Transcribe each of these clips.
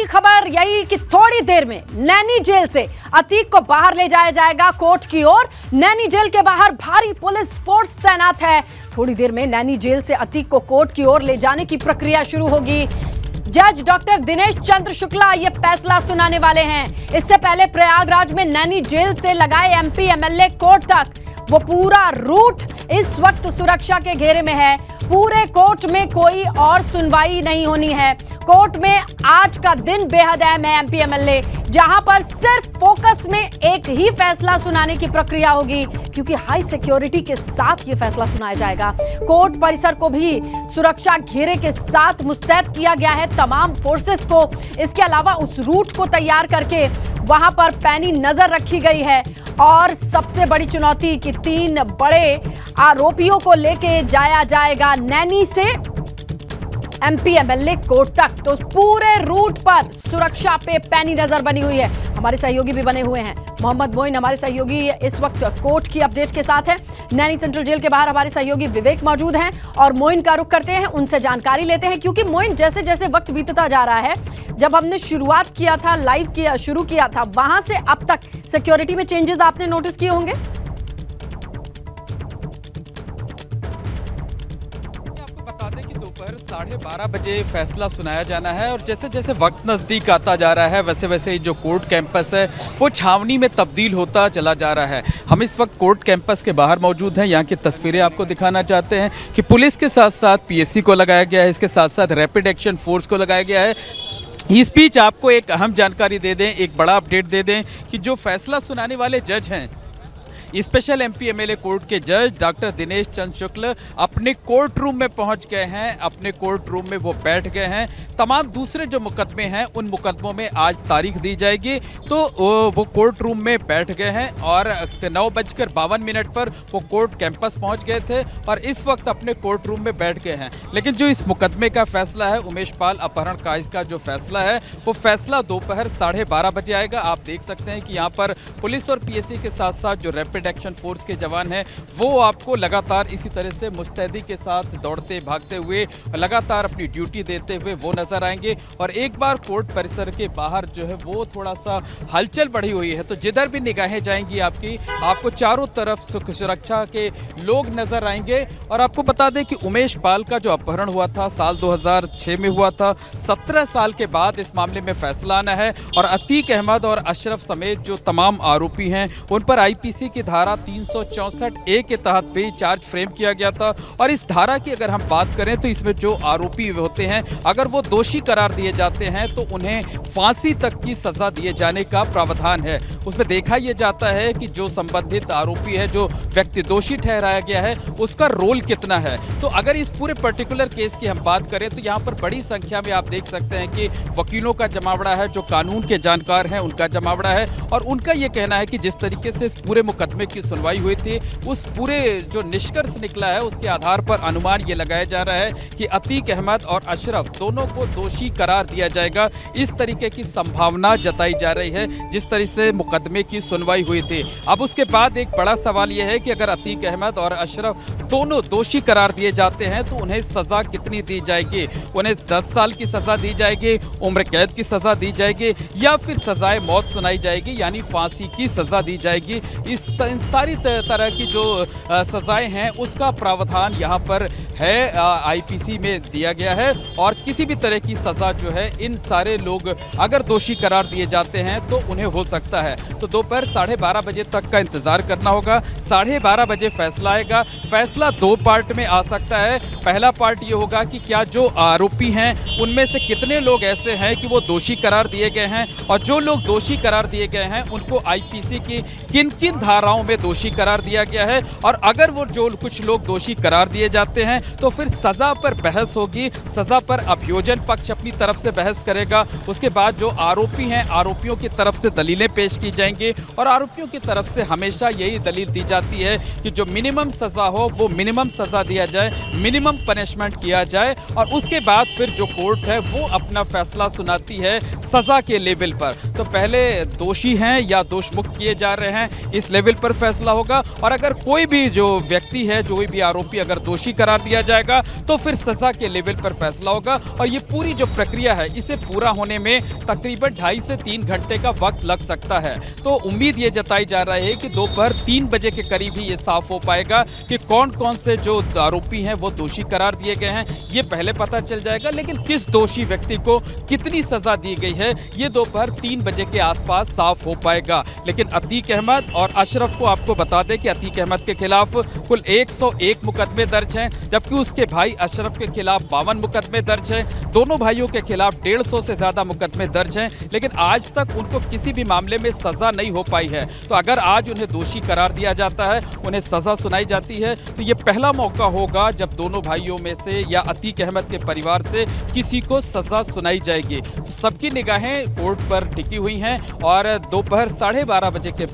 बड़ी खबर यही कि थोड़ी देर में नैनी जेल से अतीक को बाहर ले जाया जाएगा कोर्ट की ओर। नैनी जेल के बाहर भारी पुलिस फोर्स तैनात है। थोड़ी देर में नैनी जेल से अतीक को कोर्ट की ओर ले जाने की प्रक्रिया शुरू होगी। जज डॉक्टर दिनेश चंद्र शुक्ला ये फैसला सुनाने वाले हैं। इससे पहले प्रयागराज में नैनी जेल से लगाए एमपी एमएलए कोर्ट तक वो पूरा रूट इस वक्त सुरक्षा के घेरे में है। पूरे कोर्ट में कोई और सुनवाई नहीं होनी है। कोर्ट में आज का दिन बेहद अहम है एमपी एमएलए, जहां पर सिर्फ फोकस में एक ही फैसला सुनाने की प्रक्रिया होगी, क्योंकि हाई सिक्योरिटी के साथ ये फैसला सुनाया जाएगा। कोर्ट परिसर को भी सुरक्षा घेरे के साथ मुस्तैद किया गया है तमाम फोर्सेस को। इसके अलावा उस रूट को तैयार करके वहां पर पैनी नजर रखी गई है। और सबसे बड़ी चुनौती कि 3 बड़े आरोपियों को लेके जाया जाएगा नैनी से एमपी एमएलए कोर्ट तक। तो पूरे रूट पर सुरक्षा पे पैनी नजर बनी हुई है। हमारे सहयोगी भी बने हुए हैं। मोहम्मद मोइन हमारे सहयोगी इस वक्त कोर्ट की अपडेट के साथ है। नैनी सेंट्रल जेल के बाहर हमारे सहयोगी विवेक मौजूद हैं और मोइन का रुख करते हैं, उनसे जानकारी लेते हैं। क्योंकि मोइन, जैसे जैसे वक्त बीतता जा रहा है, जब हमने शुरुआत किया था, शुरू किया था, वहां से अब तक सिक्योरिटी में चेंजेस आपने नोटिस किए होंगे? दोपहर 12:30 बजे फैसला सुनाया जाना है और जैसे जैसे वक्त नज़दीक आता जा रहा है वैसे वैसे जो कोर्ट कैंपस है वो छावनी में तब्दील होता चला जा रहा है। हम इस वक्त कोर्ट कैंपस के बाहर मौजूद हैं। यहाँ की तस्वीरें आपको दिखाना चाहते हैं कि पुलिस के साथ साथ पीएससी को लगाया गया है, इसके साथ साथ रैपिड एक्शन फोर्स को लगाया गया है। इस बीच आपको एक अहम जानकारी दे दें, एक बड़ा अपडेट दे दें कि जो फैसला सुनाने वाले जज हैं, स्पेशल एमपी एमएलए कोर्ट के जज डॉक्टर दिनेश चंद्र शुक्ल अपने कोर्ट रूम में पहुंच गए हैं। अपने कोर्ट रूम में वो बैठ गए हैं। तमाम दूसरे जो मुकदमे हैं उन मुकदमों में आज तारीख दी जाएगी, तो वो कोर्ट रूम में बैठ गए हैं और 9:52 पर वो कोर्ट कैंपस पहुंच गए थे और इस वक्त अपने कोर्ट रूम में बैठ गए हैं। लेकिन जो इस मुकदमे का फैसला है, उमेश पाल अपहरण कांड का जो फैसला है, वो फैसला दोपहर 12:30 बजे आएगा। आप देख सकते हैं कि यहाँ पर पुलिस और पीएससी के साथ साथ जो रैपिड एक्शन फोर्स के जवान हैं वो आपको लगातार इसी तरह से मुस्तैदी के साथ दौड़ते भागते हुए लगातार अपनी ड्यूटी देते हुए वो नजर आएंगे। और एक बार कोर्ट परिसर के बाहर जो है वो थोड़ा सा हलचल बढ़ी हुई है, तो जिधर भी निगाहें जाएंगी आपको चारों तरफ सुरक्षा के लोग नजर आएंगे। और आपको बता दें कि उमेश पाल का जो अपहरण हुआ था साल 2006 में हुआ था। 17 साल के बाद इस मामले में फैसला आना है और अतीक अहमद और अशरफ समेत जो तमाम आरोपी हैं उन पर आईपीसी की धारा 364A के तहत भी चार्ज फ्रेम किया गया था। और इस धारा की अगर हम बात करें तो इसमें जो आरोपी होते हैं, अगर वो दोषी करार दिए जाते हैं तो उन्हें फांसी तक की सजा दिए जाने का प्रावधान है। उसमें देखा यह जाता है कि जो संबंधित आरोपी है, जो व्यक्ति दोषी ठहराया गया है, उसका रोल कितना है। तो अगर इस पूरे पर्टिकुलर केस की हम बात करें तो यहाँ पर बड़ी संख्या में आप देख सकते हैं कि वकीलों का जमावड़ा है, जो कानून के जानकार हैं उनका जमावड़ा है। और उनका यह कहना है कि जिस तरीके से इस पूरे मुकदमे की सुनवाई हुई थी, उस पूरे जो निष्कर्ष निकला है उसके आधार पर अनुमान ये लगाया जा रहा है कि अतीक अहमद और अशरफ दोनों को दोषी करार दिया जाएगा। इस तरीके की संभावना जताई जा रही है जिस तरह से मुकदमे की सुनवाई हुई थी। अब उसके बाद एक बड़ा सवाल यह है कि अगर अतीक अहमद और अशरफ दोनों दोषी करार दिए जाते हैं तो उन्हें सजा कितनी दी जाएगी। उन्हें 10 साल की सजा दी जाएगी, उम्र कैद की सजा दी जाएगी, या फिर सजाए मौत सुनाई जाएगी, यानी फांसी की सजा दी जाएगी। इस सारी तरह की जो सजाएं हैं उसका प्रावधान यहाँ पर है, आईपीसी में दिया गया है। और किसी भी तरह की सजा जो है, इन सारे लोग अगर दोषी करार दिए जाते हैं तो उन्हें हो सकता है। तो दोपहर 12:30 बजे तक का इंतजार करना होगा। 12:30 बजे फैसला आएगा। फैसला 2 पार्ट में आ सकता है। पहला पार्ट ये होगा कि क्या जो आरोपी हैं उनमें से कितने लोग ऐसे हैं कि वो दोषी करार दिए गए हैं, और जो लोग दोषी करार दिए गए हैं उनको आईपीसी की किन किन धाराओं में दोषी करार दिया गया है। और अगर वो जो कुछ लोग दोषी करार दिए जाते हैं तो फिर सजा पर बहस होगी। सजा पर अभियोजन पक्ष अपनी तरफ से बहस करेगा। उसके बाद जो आरोपी हैं, आरोपियों की तरफ से दलीलें पेश की जाएंगी और आरोपियों की तरफ से हमेशा यही दलील दी जाती है कि जो मिनिमम सजा हो वो मिनिमम सजा दिया जाए, मिनिमम पनिशमेंट किया जाए। और उसके बाद फिर जो कोर्ट है वो अपना फैसला सुनाती है सजा के लेवल पर। तो पहले दोषी हैं या दोष मुक्त किए जा रहे हैं, इस लेवल पर फैसला होगा। और अगर कोई भी जो व्यक्ति है, जो भी आरोपी अगर दोषी करार दिया जाएगा तो फिर सजा के लेवल पर फैसला होगा। और ये पूरी जो प्रक्रिया है, इसे पूरा होने में तकरीबन 2.5 से 3 घंटे का वक्त लग सकता है। तो उम्मीद ये जताई जा रही है कि दोपहर 3 बजे के करीब ही ये साफ हो पाएगा कि कौन कौन से जो आरोपी हैं वो दोषी करार दिए गए हैं, ये पहले पता चल जाएगा। लेकिन किस दोषी व्यक्ति को कितनी सजा दी गई है, ये दोपहर 3 बजे के आसपास साफ हो पाएगा। लेकिन अतीक अहमद और अशरफ को आपको बता दें कि अतीक अहमद के खिलाफ कुल 101 मुकदमे दर्ज हैं, जबकि उसके भाई अशरफ के खिलाफ 52 मुकदमे दर्ज हैं। दोनों भाइयों के खिलाफ 150 से ज्यादा मुकदमे दर्ज हैं, लेकिन आज तक उनको किसी भी मामले में सजा नहीं हो पाई है। तो अगर आज उन्हें दोषी करार दिया जाता है, उन्हें सजा सुनाई जाती है, तो ये पहला मौका होगा जब दोनों भाइयों में से या अतीक अहमद के परिवार से किसी को सजा सुनाई जाएगी। तो सबकी निगाहें कोर्ट पर टिकी हुई हैं और दोपहर 12:30 बजे के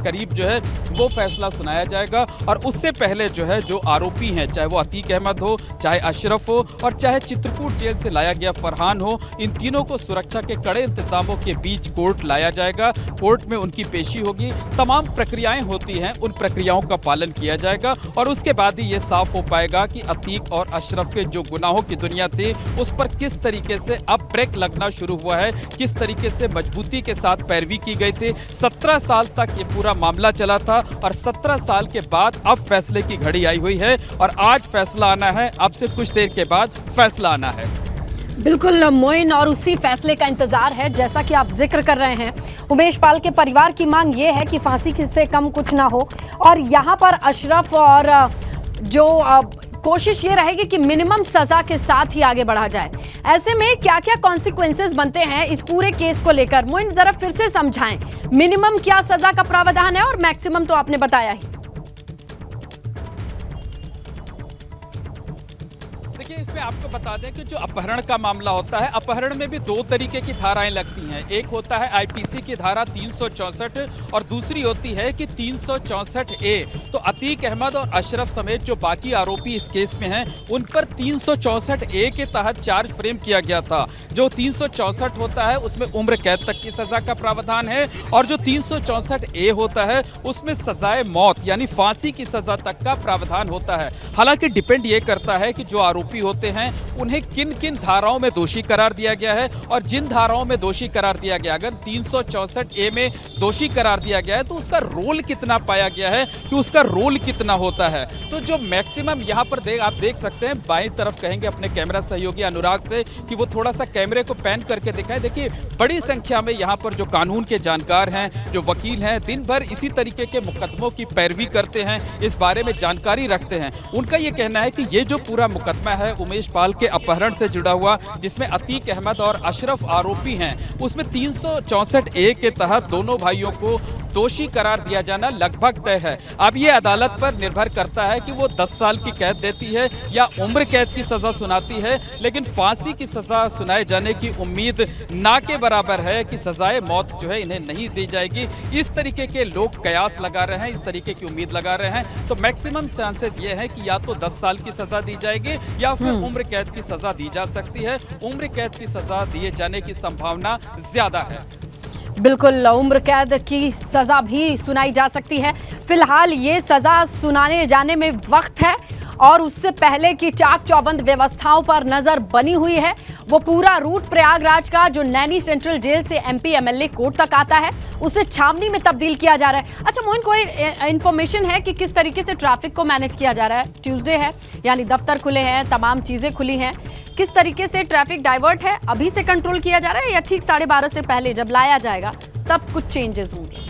करीब जो है वो फैसला सुनाया जाएगा। और उससे पहले जो है जो आरोपी हैं, चाहे वो अतीक अहमद हो, चाहे अशरफ हो और चाहे चित्रकूट जेल से लाया गया फरहान हो, इन तीनों को सुरक्षा के कड़े इंतजामों के बीच कोर्ट लाया जाएगा। कोर्ट में उनकी पेशी होगी, तमाम प्रक्रियाएं होती हैं, उन प्रक्रियाओं का पालन किया जाएगा और उसके बाद ही ये साफ हो पाएगा कि अतीक और अशरफ के जो गुनाहों की दुनिया थी उस पर किस तरीके से अब ब्रेक लगना शुरू हुआ है, किस तरीके से मजबूती के साथ पैरवी की गई थी। 17 साल तक ये पूरा मामला चला था और 17 साल के बाद अब फैसले की घड़ी आई हुई है और आज फैसला आना है, अब से कुछ देर के बाद फैसला आना है। बिल्कुल मोइन, और उसी फैसले का इंतजार है जैसा कि आप जिक्र कर रहे हैं। उमेश पाल के परिवार की मांग ये है कि फांसी से कम कुछ ना हो और यहाँ पर अशरफ और जो कोशिश ये रहेगी कि मिनिमम सजा के साथ ही आगे बढ़ा जाए। ऐसे में क्या क्या कॉन्सिक्वेंसेस बनते हैं इस पूरे केस को लेकर, मोइन जरा फिर से समझाएं। मिनिमम क्या सजा का प्रावधान है और मैक्सिमम तो आपने बताया ही। देखिए, इसमें आपको बता दें कि जो अपहरण का मामला होता है, अपहरण में भी 2 तरीके की धाराएं लगती हैं। एक होता है आईपीसी की धारा 364 और दूसरी होती है कि 364A। तो अतीक अहमद और अशरफ समेत जो बाकी आरोपी इस केस में हैं, उन पर 364A के तहत चार्ज फ्रेम किया गया था। जो 364 होता है उसमें उम्र कैद तक की सजा का प्रावधान है और जो 364A होता है उसमें सजाए मौत यानी फांसी की सजा तक का प्रावधान होता है। हालांकि डिपेंड ये करता है कि जो आरोपी होते हैं उन्हें किन किन धाराओं में दोषी करार दिया गया है और जिन धाराओं में दोषी करार दिया गया, अगर 364A में दोषी करार दिया गया है तो उसका रोल कितना पाया गया है कि उसका रोल कितना होता है। तो जो मैक्सिमम यहाँ पर आप देख सकते हैं, बाईं तरफ कहेंगे अपने कैमरा सहयोगी अनुराग से कि वो थोड़ा सा कैमरे को पैन करके दिखाएं। देखिए, बड़ी संख्या में यहाँ पर जो कानून के जानकार हैं, जो वकील हैं, दिन भर इसी तरीके के मुकदमों की पैरवी करते हैं, इस बारे में जानकारी रखते हैं। उनका ये कहना है कि ये जो पूरा मुकदमा है उमेश पाल के अपहरण से जुड़ा हुआ, जिसमें अतीक अहमद और अशरफ आरोपी हैं, उसमें 364A के तहत दोनों भाइयों को दोषी करार दिया जाना लगभग तय है। अब ये अदालत पर निर्भर करता है कि वो 10 साल की कैद देती है या उम्र कैद की सजा सुनाती है, लेकिन फांसी की सजा सुनाए जाने की उम्मीद ना के बराबर है कि सजाए मौत जो है इन्हें नहीं दी जाएगी। इस तरीके के लोग कयास लगा रहे हैं, इस तरीके की उम्मीद लगा रहे हैं। तो मैक्सिमम चांसेस ये है कि या तो 10 साल की सजा दी जाएगी या फिर उम्र कैद की सजा दी जा सकती है। उम्र कैद की सजा दिए जाने की संभावना ज्यादा है। बिल्कुल, उम्र कैद की सजा भी सुनाई जा सकती है। फिलहाल ये सजा सुनाने जाने में वक्त है और उससे पहले की चाक चौबंद व्यवस्थाओं पर नजर बनी हुई है। वो पूरा रूट प्रयागराज का जो नैनी सेंट्रल जेल से MP MLA कोर्ट तक आता है, उसे छावनी में तब्दील किया जा रहा है। अच्छा मोइन, कोई इन्फॉर्मेशन है कि किस तरीके से ट्रैफिक को मैनेज किया जा रहा है? ट्यूसडे है यानी दफ्तर खुले हैं, तमाम चीजें खुली हैं, किस तरीके से ट्रैफिक डाइवर्ट है, अभी से कंट्रोल किया जा रहा है या ठीक 12:30 से पहले जब लाया जाएगा तब कुछ चेंजेस होंगे?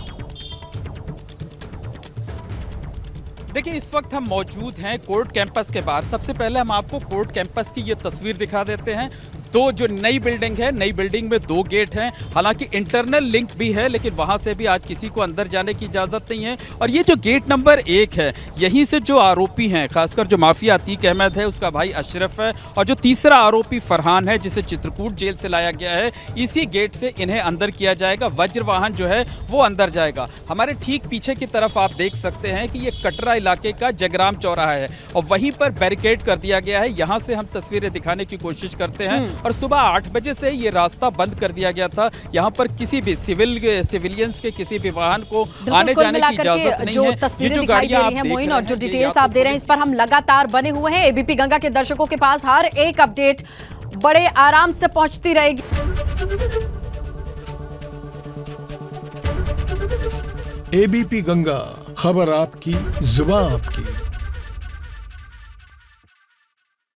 देखिए, इस वक्त हम मौजूद हैं कोर्ट कैंपस के बाहर। सबसे पहले हम आपको कोर्ट कैंपस की ये तस्वीर दिखा देते हैं। दो जो नई बिल्डिंग है, नई बिल्डिंग में 2 गेट हैं। हालांकि इंटरनल लिंक भी है, लेकिन वहां से भी आज किसी को अंदर जाने की इजाजत नहीं है। और ये जो गेट नंबर 1 है, यहीं से जो आरोपी हैं, खासकर जो माफिया अतीक अहमद है, उसका भाई अशरफ है और जो तीसरा आरोपी फरहान है, जिसे चित्रकूट जेल से लाया गया है, इसी गेट से इन्हें अंदर किया जाएगा। वज्र वाहन जो है वो अंदर जाएगा। हमारे ठीक पीछे की तरफ आप देख सकते हैं कि ये कटरा इलाके का जगराम चौराहा है और वहीं पर बैरिकेड कर दिया गया है। यहाँ से हम तस्वीरें दिखाने की कोशिश करते हैं और सुबह 8 बजे से ये रास्ता बंद कर दिया गया था। यहाँ पर किसी भी सिविलियंस के किसी भी वाहन को आने जाने की इजाजत नहीं जो है। तस्वीरें दिखाई दे रही हैं मोइन और जो डिटेल्स आप दे रहे हैं, इस पर हम लगातार बने हुए हैं। एबीपी गंगा के दर्शकों के पास हर एक अपडेट बड़े आराम से पहुंचती रहेगी। एबीपी गंगा, खबर आपकी, जुबान आपकी।